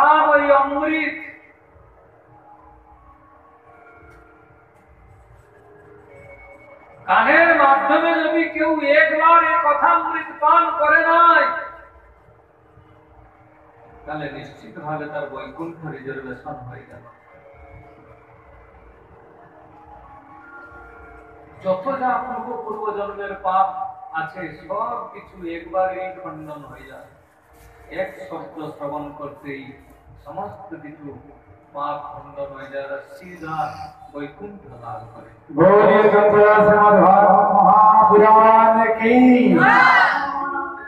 আর ওই অমৃত কানের মাধ্যমে যদি কেউ একবার এ কথা অমৃত পান করে নাই, তাহলে নিশ্চিত ভাবে তার বৈকুণ্ঠ রিজার্ভেশন হয়ে গেল। যত যা পূর্ব জন্মের পাপ আছে সব কিছু একবারেই খণ্ডন হয়ে যায়। এক শব্দ শ্রবণ করতেই সমস্ত কিছু পাপ খণ্ডন হয়ে যায়, সিধা বৈকুণ্ঠ লাভ করে।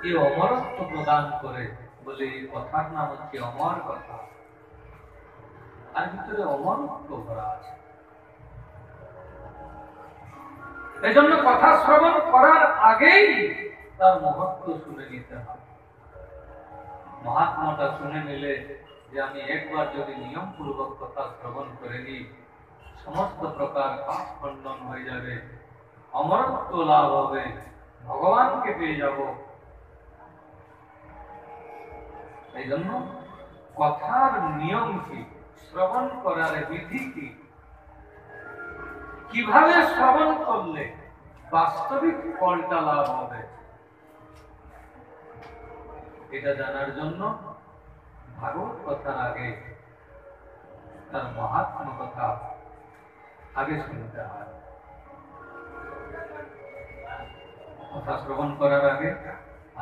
এই অমরত্ব প্রদান করে বলে এই কথার নাম হচ্ছে অমর কথা। আর ভিতরে অমরত্ব ভরা আছে। এই জন্য কথা শ্রবণ করার আগেই তার মহত্ব শুনে নিতে হবে। মহাত্মাটা শুনে নিলে যে আমি একবার যদি নিয়ম পূর্বক কথা শ্রবণ করে নিই, সমস্ত প্রকার পাপ খণ্ডন হয়ে যাবে, অমরত্ব লাভ হবে, ভগবানকে পেয়ে যাব। এই জন্য কথার নিয়ম কি, শ্রবণ করার বিধি কি, কিভাবে শ্রবণ করলে বাস্তবিক ফলটা লাভ হবে, এটা জানার জন্য ভাগবত কথার আগে তার মহাত্মা কথা আগে শুনতে হয়। কথা শ্রবণ করার আগে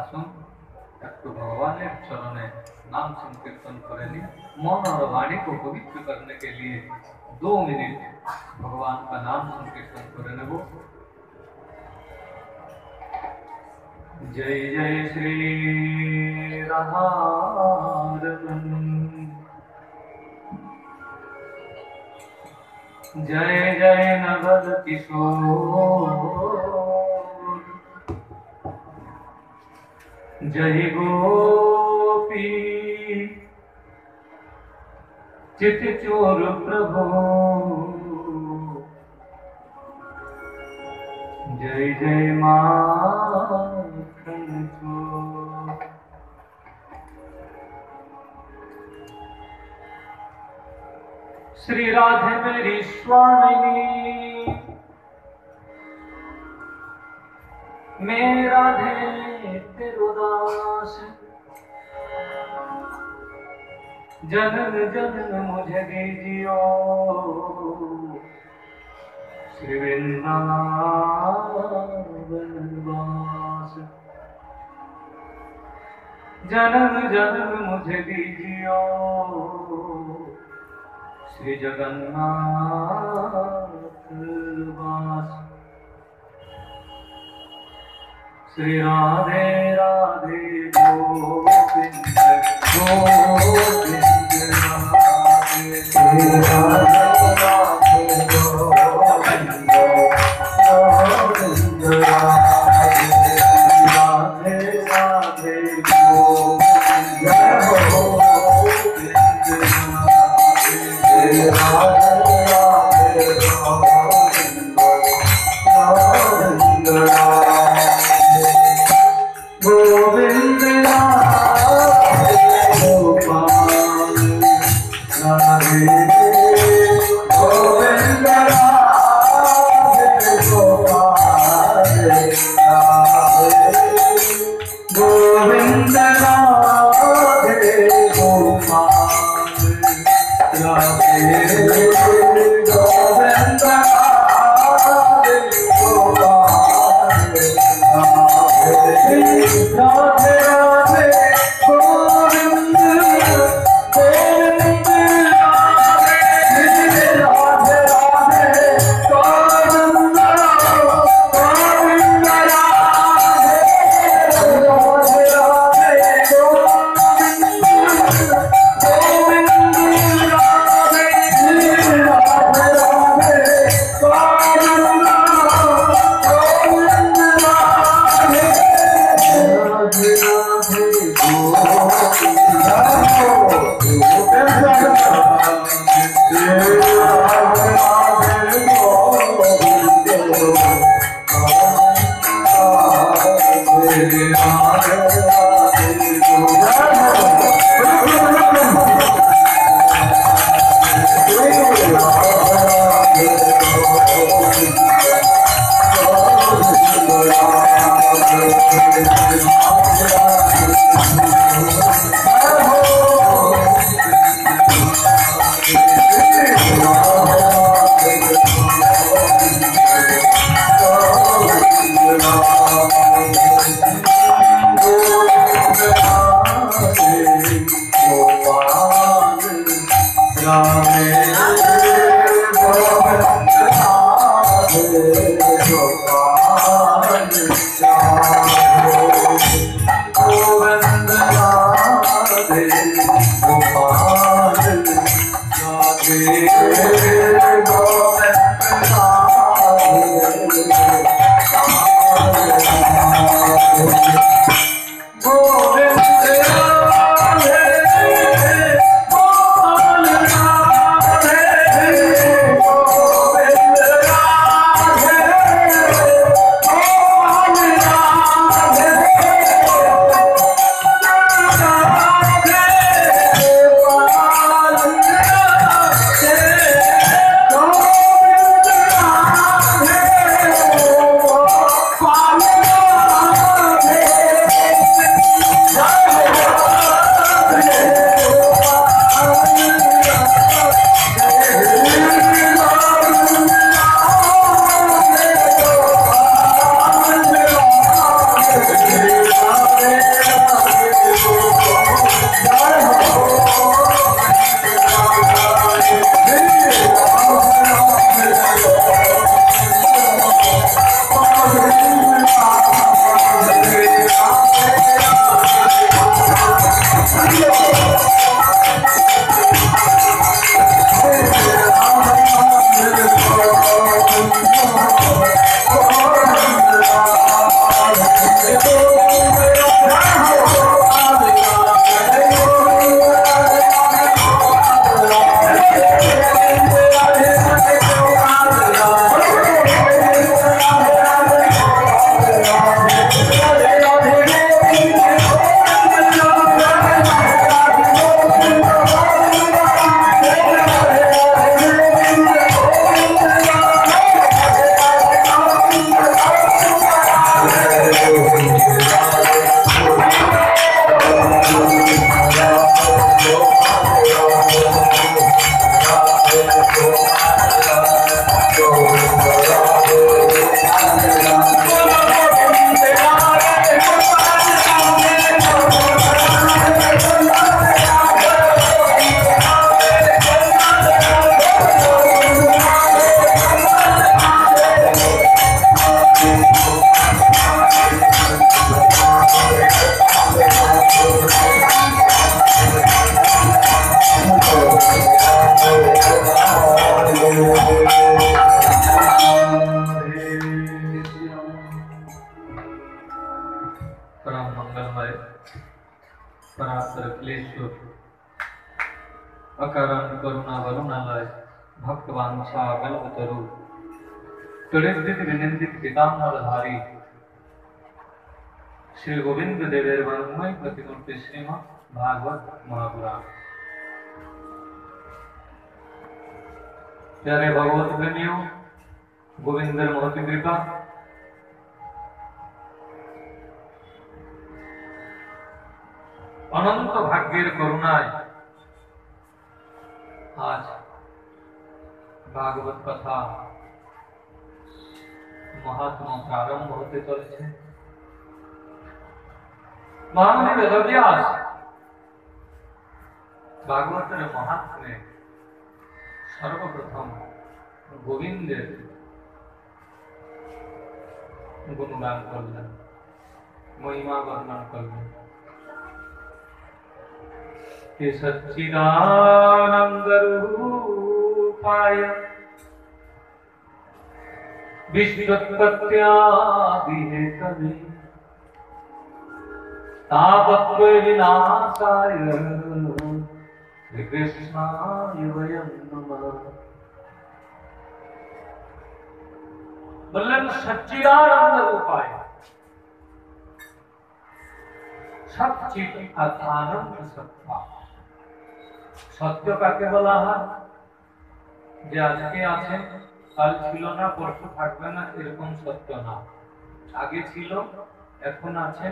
আসুন একটু भगवान चरणों नाम संकीर्तन करेंगे। मन और वाणी को पवित्र करने के लिए 2 मिनट भगवान का नाम संकीर्तन करेंगे। वो जय जय श्री राधारमण, जय जय नवल किशोर, जय गोपी चित चोर प्रभु, जय जय माखन चोर। श्री राधे मेरी स्वामिनी, मेरा राधे तेरो दास, जन्म जन्म मुझे दीजियो श्री वृंदावन वास, जन्म जन्म मुझे दीजियो श्री जगन्नाथ वास। श्री राधे राधे गोविंद गोविंद राधे, श्री राधे राधे गोविंद गोविंद राधे, राधे राधे गोविंद गोविंद राधे, श्री राधे राधे गोविंद गोविंद राधे, गोविंद राधे गोपाल राधे, गोविंद राधे गोपाल राधे, गोविंद राधे गोपाल राधे, गोविंद राधे गोपाल राधे, राधे राधे गोविंद गोविंद राधे, राधे राधे गोविंद गोविंद राधे, राधे राधे गोविंद गोविंद राधे, गोपाल राधे अकारण करुणा वरुणालय भक्तवांछा कल्पतरु त्वरित विनिंदित पीताम्बरधारी श्री गोविंद देवेर वर्णमय प्रतिमूर्ति श्रीमद् भागवत महापुराण। प्यारे भगवत प्रेमियों, गोविंदर महती कृपा अनंत भाग्येर करुणाय आज भागवत कथा महात्मा प्रारंभ होते चले। महामुनि वेदव्यास भागवत महात्म्य सर्वप्रथम गोविंद गुणगान करलें, महिमा वर्णन करलें कि सच्चिदानंद रूपाय विश्वोत्पत्त्यादि हेतवे तापत्रय विनाशाय श्री कृष्णाय वयं नमः। बोलें सच्चिदानंद रूपाय, सच्चित आनंद सत्ता। सत्य काके बला হয়? যে আজকে আছে কাল ছিল না পরশু থাকবে না এরকম সত্য না। আগে ছিল এখন আছে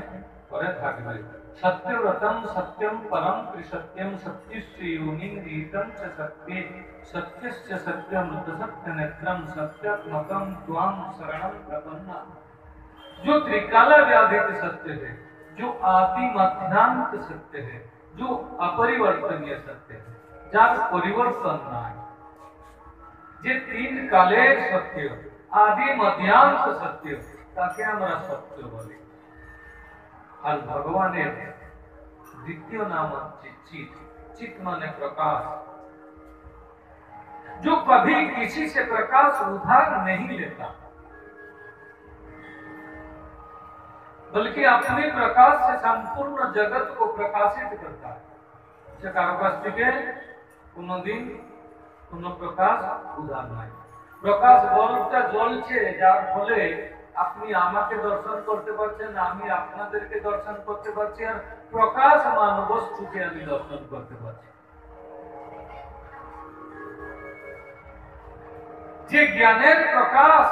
পরে থাকবে। सत्यव्रतम सत्यम परम त्रिसत्यम सत्यस्य योनिं नीतं च सत्ये सत्यस्य सत्यमृत सत्य नेत्रम सत्यात्मकम त्वां शरणं प्रपन्ना। जो त्रिकाल व्याधित सत्य है, जो आदि मध्यांत सत्य है, जो अपरिवर्तनीय सत्य है, যার পরিবর্তন নাই, যে তিন কালের সত্য, আদি মধ্যান্ত সত্য, তাকে আমরা সত্য বলি। আর ভগবানের দ্বিতীয় নাম হচ্ছে চিৎ। चित माने प्रकाश, जो कभी किसी से प्रकाश उधार नहीं लेता, बल्कि अपने प्रकाश से संपूर्ण जगत को प्रकाशित करता है। সে কারো কাছ থেকে কোনদিন কোন প্রকাশ উধার নয়। প্রকাশ বলটা জ্বলছে, যার ফলে আপনি আমাকে দর্শন করতে পারছেন, আমি আপনাদেরকে দর্শন করতে পারছি, আর প্রকাশমান বস্তুকে আমি দর্শন করতে পারছি। যে জ্ঞানের প্রকাশ,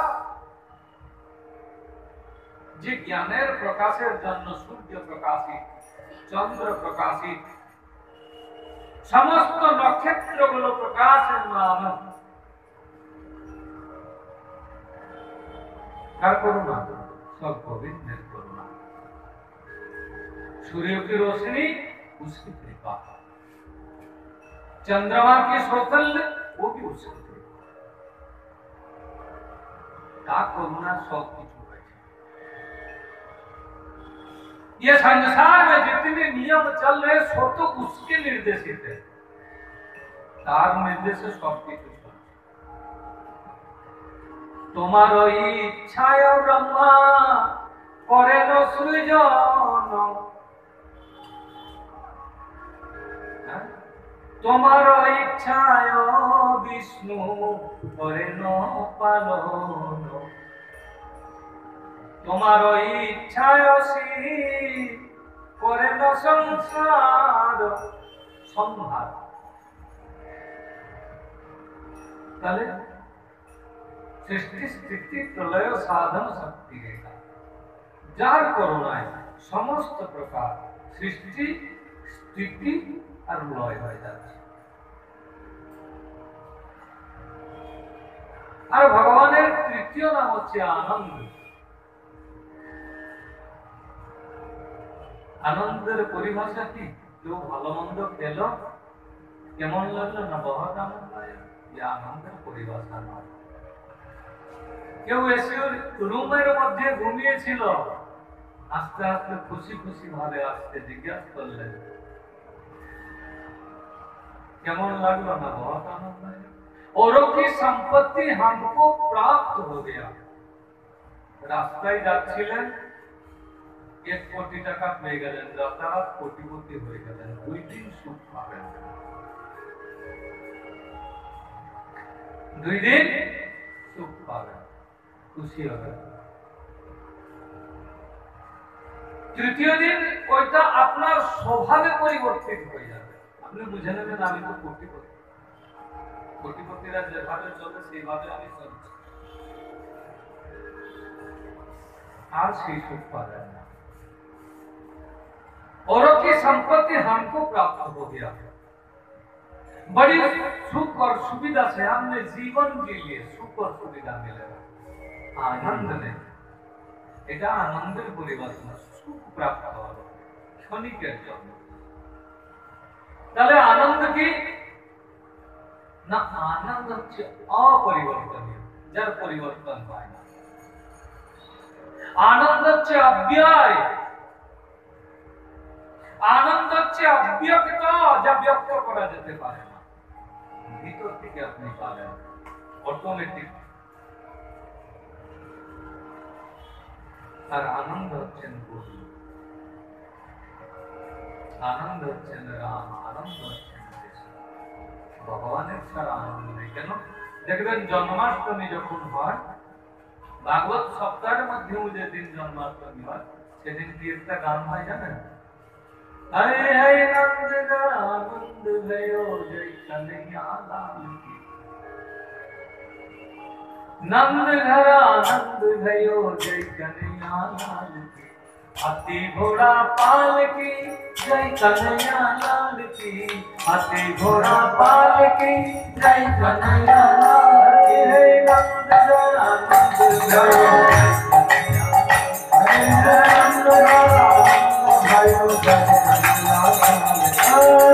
যে জ্ঞানের প্রকাশের জন্য সূর্য প্রকাশিত, চন্দ্র প্রকাশিত, সমস্ত নক্ষত্রগুলো প্রকাশমান, কার করুণা? सब गोविंद करुणा। सूर्य की रोशनी उसकी कृपा, चंद्रमा की सौकल्य वो भी उसकी कृपा, का करुणा सब कुछ है। ये संसार में जितने नियम चल रहे सो तो उसके निर्देशित है, तार निर्देश सब कुछ। তোমারো ইচ্ছায় ব্রহ্মা করেন সৃজন, তোমারো ইচ্ছায় বিষ্ণু করেন পালন, তোমারো ইচ্ছায় শিব করেন সংসার সংহার। তাহলে সৃষ্টি স্থিতি প্রলয় সাধন শক্তি রেখা, যার করুণায় সমস্ত প্রকার সৃষ্টি স্থিতি আর লয় হয়ে যাচ্ছে। আর ভগবানের তৃতীয় নাম হচ্ছে আনন্দ। আনন্দের পরিভাষা কি? কেউ ভালো মন্দ পেল, কেমন লাগলো না, বহুত আনন্দ, আনন্দের পরিভাষা নয়। কেউ এসে রুমের মধ্যে ঘুমিয়েছিল, আস্তে আস্তে খুশি খুশি ভাবে আসতে জিজ্ঞাসা করলেন কেমন লাগলো না, বহুত আনন্দ। औरों की संपत्ति हमको प्राप्त हो गया। রাস্তায় যাচ্ছিলেন, 1 কোটি টাকা পেয়ে গেলেন, রাতারাত কোটিপতি হয়ে গেলেন, 2 দিন সুখ পাবেন, 2 দিন সুখ পাবেন, খুশি হবে। তৃতীয় দিন ওইটা আপনার স্বভাবে পরিবর্তিত হয়ে যাবে, আপনি বুঝে নেবেন আমি তো কোটিপতি, কোটিপতিরা যেভাবে চলে সেইভাবে আমি চলছি, আর সেই সুখ পাবেন না। औरों की संपत्ति हमको प्राप्त हो गया, बड़ी सुख और सुविधा से हमने जीवन के लिए सुख और सुविधा मिलेगा, आनंद ने, এটা আনন্দের পরিভাষা, সুখ প্রাপ্ত হলো ক্ষণিকের জন্য। তাহলে আনন্দ কি না? আনন্দ হচ্ছে অপরিবর্তনীয়, যার পরিবর্তন হয় না। আনন্দ হচ্ছে অব্যয়, আনন্দ হচ্ছে অব্যক্ত, যা ব্যক্ত করা যেতে পারে না, ভিতর থেকে আপনি পাবেন অটোমেটিক। আর আনন্দ হচ্ছেন গুরু, আনন্দ হচ্ছেন রাম, আনন্দ হচ্ছেন কৃষ্ণ। ভগবানের ছাড়া আনন্দ নেই। কেন? দেখবেন জন্মাষ্টমী যখন হয়, ভাগবত সপ্তাহের মধ্যে যেদিন জন্মাষ্টমী হয় সেদিন কি একটা গান হয় জানেন? हरे हरे नंद आनंद भयो जय कन्हैया लाल की, नंद घर आनंद भयो जय कन्हैया लाल की, हाथी घोड़ा पाल की जय कन्हैया लाल की, हाथी घोड़ा पाल की जय कन्हैया लाल की। हरे नंद आनंद भयो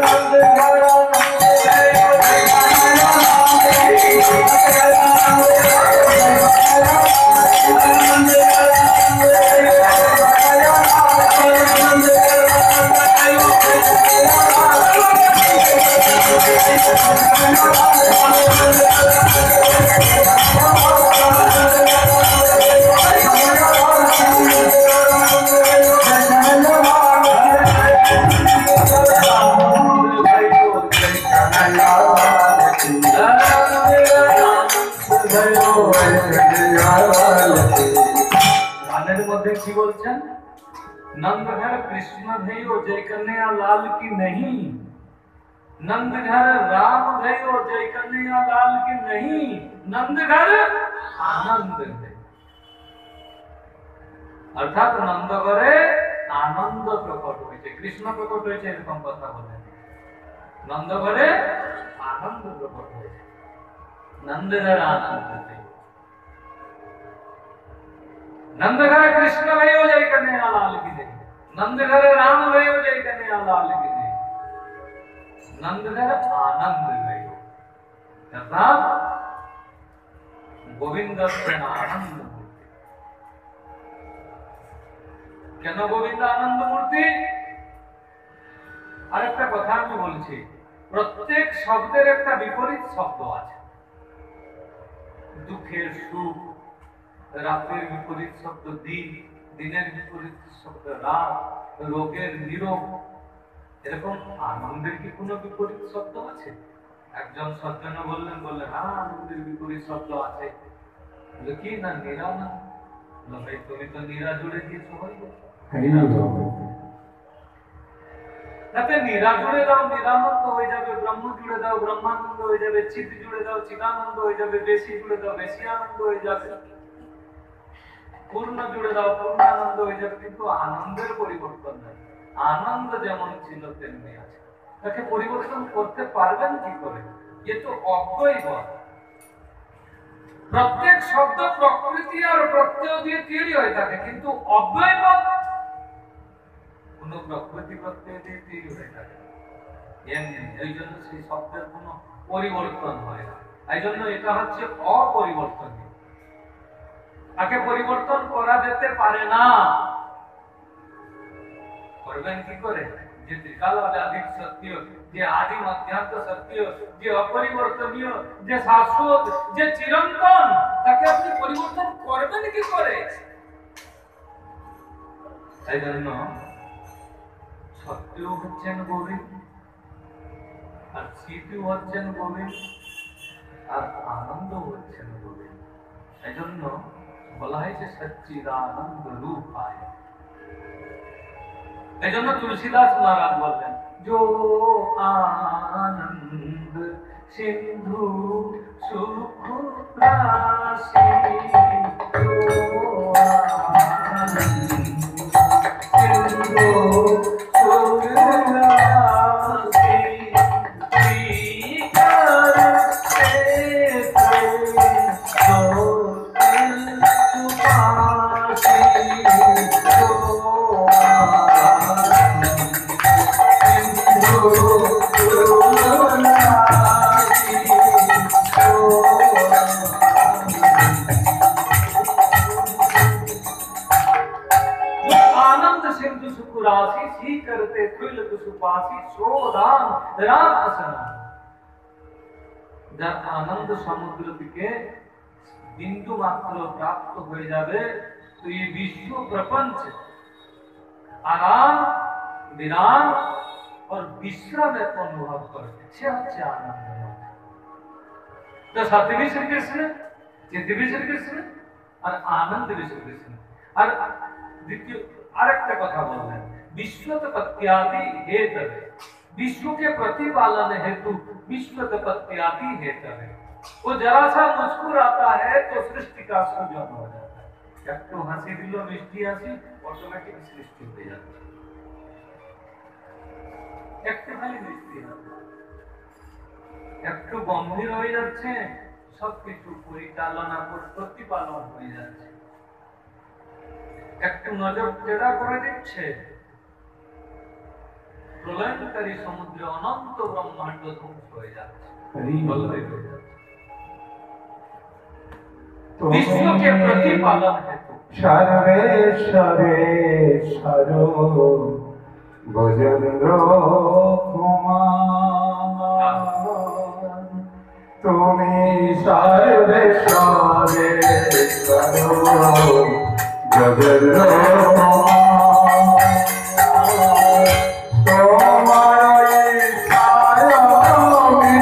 नंद भयो जय গানের মধ্যে কি বলছেন? नंद घर कृष्ण भयो जय कन्हैया लाल की नहीं, नंद घर राम भयो जय कन्हैया लाल की नहीं, नंद घर आनंद भयो। अर्थात नंद घरे आनंद प्रकट হয়েছে, কৃষ্ণ প্রকট হয়েছে এরকম কথা বলে। नंद घरे आनंद प्रकट হয়েছে, नंद घर आनंद भयो। नंद घर कृष्ण भयो जय कन्हैया लाल की जय, नंद घर राम भयो जय कन्हैया लाल की जय, नंद घर आनंद भयो। अर्थात गोविंद आनंद मूर्ति। কেন গোবিন্দ আনন্দ মূর্তি? আরেকটা কথা আমি বলছি, প্রত্যেক শব্দের একটা বিপরীত শব্দ আছে। দুঃখের সুখ, রাতের বিপরীত শব্দ দিন, দিনের বিপরীত শব্দ রাত, রোগের নিরোগ। এরকম আনন্দের কি কোনো বিপরীত শব্দ আছে? একজন সজ্জন বললেন হ্যাঁ আনন্দের বিপরীত শব্দ আছে। কি না? নিরানন্দ। ভাই তুমি তো নিরা জুড়ে দিয়েছো, তাতে নিরা জুড়ে দাও নিরানন্দ হয়ে যাবে, ব্রহ্ম জুড়ে দাও ব্রহ্মানন্দ হয়ে যাবে, চিৎ জুড়ে দাও চিদানন্দ হয়ে যাবে, বেশি জুড়ে দাও বেশি আনন্দ হয়ে যাবে, পূর্ণ জুড়ে দাও পূর্ণানন্দ হয়ে যাবে। কিন্তু আনন্দের পরিবর্তন নাই। আনন্দ যেমন ছিল তেমনি আছে, তাকে পরিবর্তন করতে পারবেন কি করে? এ তো অব্যয় বল। প্রত্যেক শব্দ প্রকৃতি আর প্রত্যয় দিয়ে তৈরি হয়ে থাকে, কিন্তু অব্যয় বল কোন প্রকৃতি প্রত্যয় দিয়ে তৈরি হয়ে থাকে। এই জন্য সেই শব্দের কোন পরিবর্তন হয় না। এই জন্য এটা হচ্ছে অপরিবর্তনীয়, তাকে পরিবর্তন করা যেতে পারে না। করবেন কি করে? যে ত্রিকালাবাদিক সত্য, যে আদি মধ্যান্ত সত্য, যে অপরিবর্তনীয়, যে শাশ্বত, যে চিরন্তন, তাকে আপনি পরিবর্তন করবেন কি করে? এই জন্য সত্য হচ্ছেন গোবিন্দ, আর চিতু হচ্ছেন গোবিন্দ, আর আনন্দ হচ্ছেন গোবিন্দ। এই জন্য বলা হয়েছে সচ্চিদানন্দ রূপায়। এই জন্য তুলসীদাস মহারাজ বললেন, जो आनंद सिंधु सुख राशि, जो आनंद सिंधु सुख राशि, श्रीकर से जो दिल सुपासी, जो आनंद सिंधु सुख राशि, सी करते थुल सुपासी, सो राम राम असन। যার আনন্দ সমুদ্র থেকে বিন্দু মাত্র প্রাপ্ত হয়ে যাবে, তো এই বিশ্ব প্রপঞ্চ आराम विराम और विश्राम को अनुभव करते आनंद। तो सत्य भी श्री कृष्ण, चित्त भी श्री कृष्ण, और आनंद भी श्री कृष्ण। और द्वितीय आरेकटा कथा बोललें, विश्वोत्पत्त्यादि हेतवे, विश्व के प्रतिपालन हेतु विश्वोत्पत्त्यादि हेतवे। वो जरा सा मुस्कुराता है तो सृष्टि का सृजन हो जाता है। একটু হাসি দিল, মিষ্টি হাসি, অটোমেটিক সৃষ্টি হয়ে যাচ্ছে। একটু খালি মিষ্টি হাসি, একটু গম্ভীর হয়ে যাচ্ছে, সবকিছু পরিচালনা প্রতিপালন হয়ে যাচ্ছে। একটু নজর টেরা করে দিচ্ছে, প্রলয়কারী সমুদ্রে অনন্ত ব্রহ্মাণ্ড ধ্বংস হয়ে যাচ্ছে, হয়ে যাচ্ছে। विश्व के प्रतिपालन हेतु सर्वेश्वर भजन्द्र कुमार, तुम्हें सर्वेश्वर भजन्द्र कुमार, तुम्हारे साया में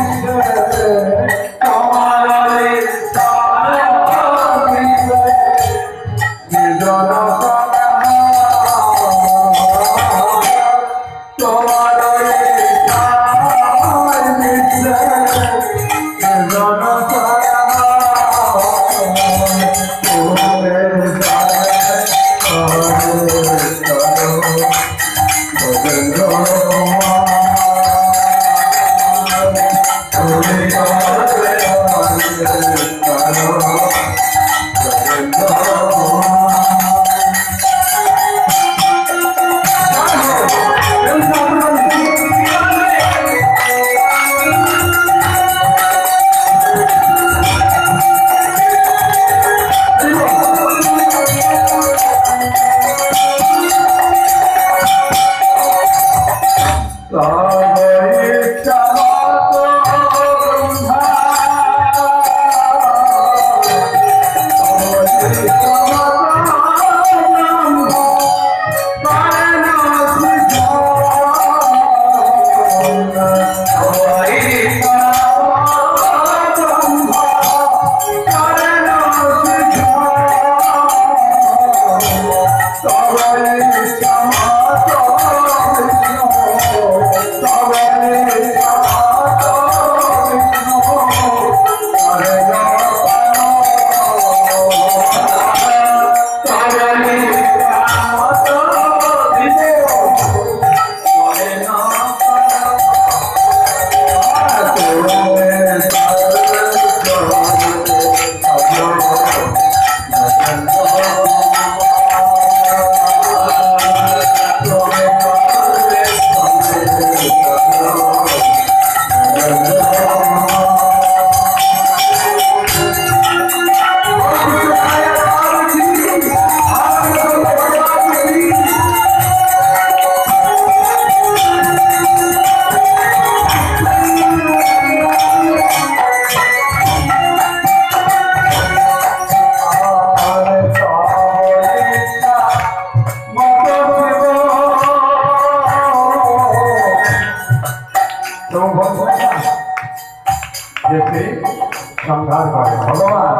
संहार करे भगवान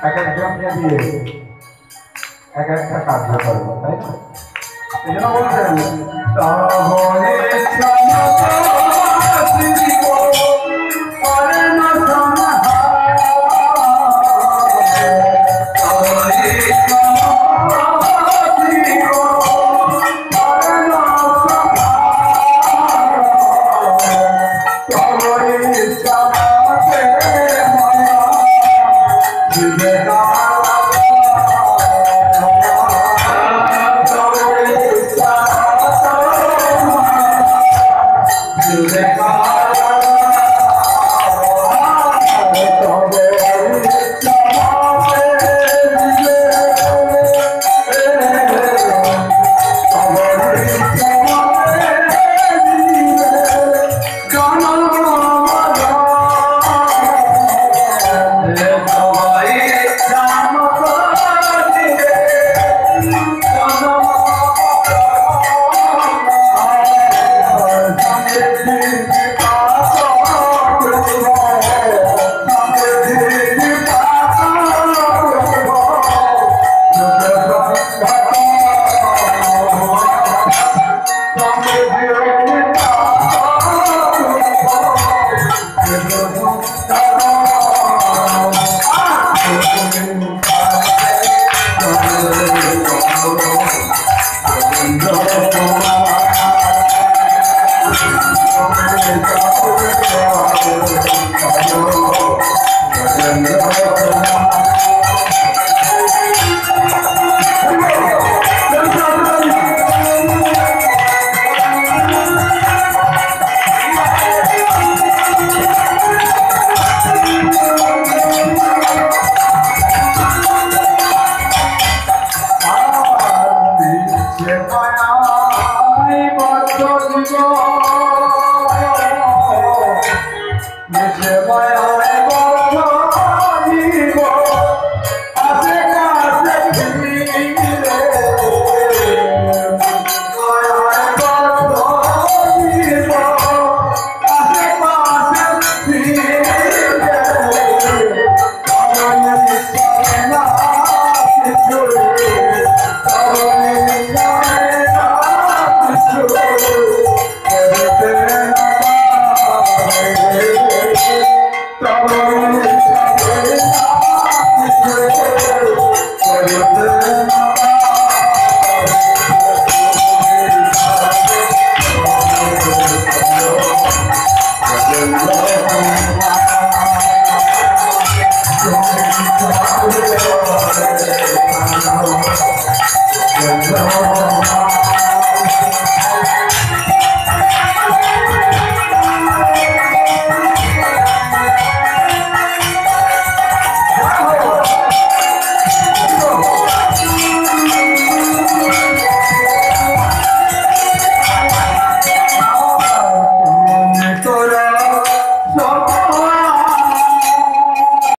एक একজনকে দিয়ে এক একটা কার্য করবে তাই না? এই জন্য বলছেন তাহলে